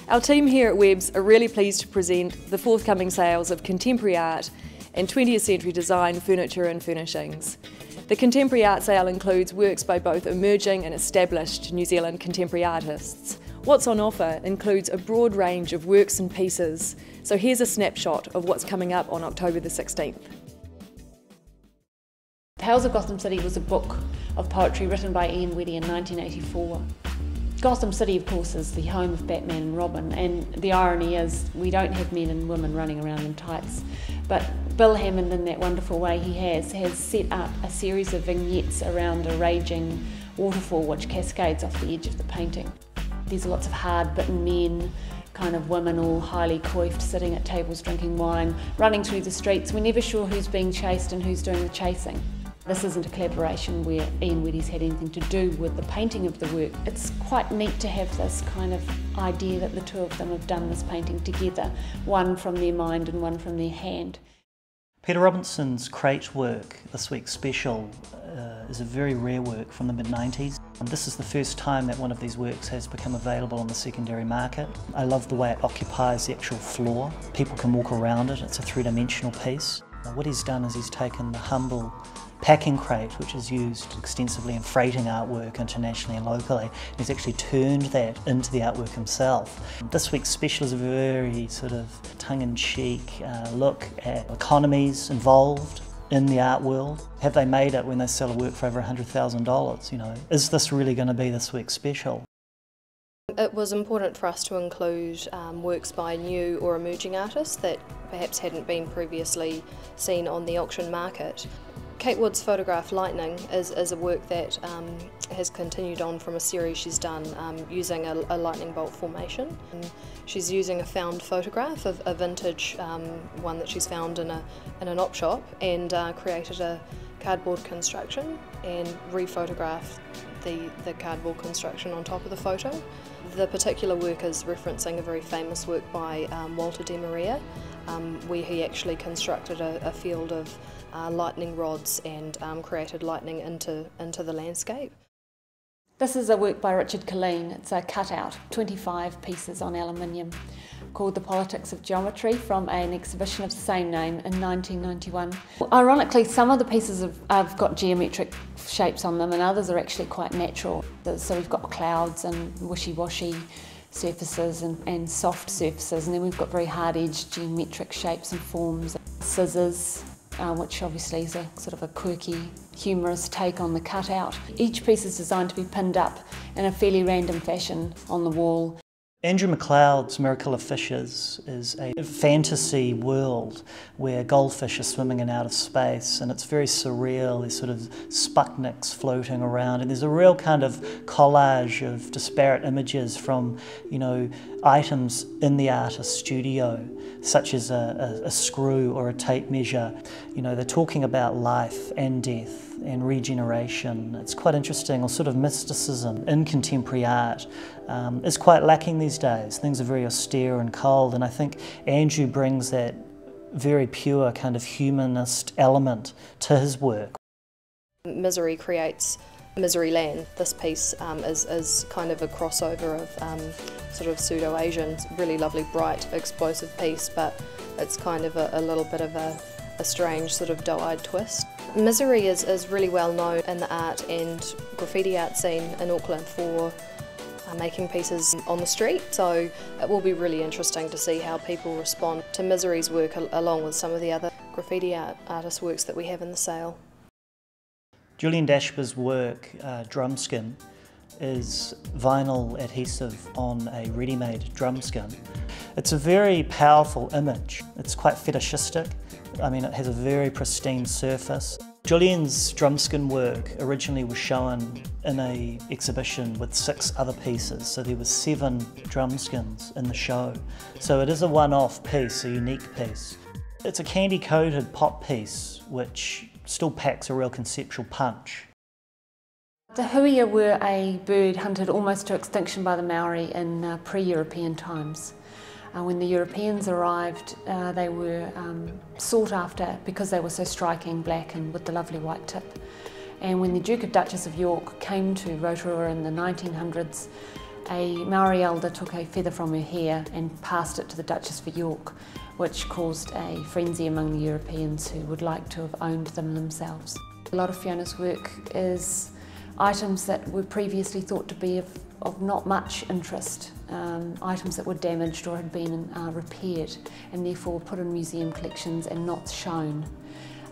Our team here at Webb's are really pleased to present the forthcoming sales of contemporary art and 20th century design furniture and furnishings. The contemporary art sale includes works by both emerging and established New Zealand contemporary artists. What's on offer includes a broad range of works and pieces, so here's a snapshot of what's coming up on October the 16th. Tales of Gotham City was a book of poetry written by Ian Weddy in 1984. Gotham City, of course, is the home of Batman and Robin, and the irony is we don't have men and women running around in tights. But Bill Hammond, in that wonderful way he has set up a series of vignettes around a raging waterfall which cascades off the edge of the painting. There's lots of hard-bitten men, kind of women all highly coiffed, sitting at tables drinking wine, running through the streets. We're never sure who's being chased and who's doing the chasing. This isn't a collaboration where Ian Weddy's had anything to do with the painting of the work. It's quite neat to have this kind of idea that the two of them have done this painting together, one from their mind and one from their hand. Peter Robinson's crate work, this week's special, is a very rare work from the mid-90s. This is the first time that one of these works has become available on the secondary market. I love the way it occupies the actual floor. People can walk around it, it's a three-dimensional piece. What he's done is he's taken the humble packing crate, which is used extensively in freighting artwork internationally and locally, and he's actually turned that into the artwork himself. This week's special is a very sort of tongue-in-cheek look at economies involved in the art world. Have they made it when they sell a work for over $100,000? You know, is this really going to be this week's special? It was important for us to include works by new or emerging artists that perhaps hadn't been previously seen on the auction market. Kate Wood's photograph Lightning is a work that has continued on from a series she's done using a lightning bolt formation. She's using a found photograph of a vintage one that she's found in an op shop and created a cardboard construction and re-photographed the cardboard construction on top of the photo. The particular work is referencing a very famous work by Walter de Maria, where he actually constructed a field of lightning rods and created lightning into the landscape. This is a work by Richard Colleen. It's a cutout, 25 pieces on aluminium, called The Politics of Geometry, from an exhibition of the same name in 1991. Ironically, some of the pieces have got geometric shapes on them and others are actually quite natural. So we've got clouds and wishy-washy surfaces and soft surfaces, and then we've got very hard-edged geometric shapes and forms. Scissors, which obviously is a sort of a quirky, humorous take on the cutout. Each piece is designed to be pinned up in a fairly random fashion on the wall. Andrew McLeod's Miracle of Fishes is a fantasy world where goldfish are swimming in outer space, and it's very surreal. There's sort of Sputniks floating around, and there's a real kind of collage of disparate images from, you know, items in the artist's studio, such as a screw or a tape measure. You know, they're talking about life and death and regeneration. It's quite interesting, or sort of mysticism in contemporary art is quite lacking these days. Things are very austere and cold, and I think Andrew brings that very pure kind of humanist element to his work. Misery creates Miseryland. This piece is kind of a crossover of sort of pseudo-Asian, really lovely, bright, explosive piece, but it's kind of a little bit of a strange sort of doe-eyed twist. Misery is really well known in the art and graffiti art scene in Auckland for making pieces on the street, so it will be really interesting to see how people respond to Misery's work along with some of the other graffiti artist works that we have in the sale. Julian Dashper's work, Drumskin, is vinyl adhesive on a ready-made drumskin. It's a very powerful image. It's quite fetishistic. I mean, it has a very pristine surface. Julian's drumskin work originally was shown in an exhibition with 6 other pieces, so there were 7 drumskins in the show. So it is a one-off piece, a unique piece. It's a candy-coated pop piece which still packs a real conceptual punch. The huia were a bird hunted almost to extinction by the Maori in pre-European times. When the Europeans arrived, they were sought after because they were so striking, black and with the lovely white tip. And when the Duke and Duchess of York came to Rotorua in the 1900s, A Maori elder took a feather from her hair and passed it to the Duchess of York, which caused a frenzy among the Europeans who would like to have owned them themselves. A lot of Fiona's work is items that were previously thought to be of not much interest, items that were damaged or had been repaired and therefore put in museum collections and not shown.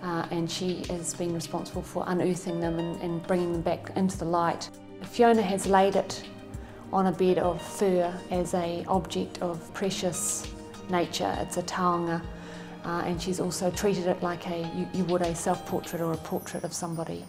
And she has been responsible for unearthing them and bringing them back into the light. Fiona has laid it on a bed of fur as an object of precious nature. It's a taonga, and she's also treated it like you would a self-portrait or a portrait of somebody.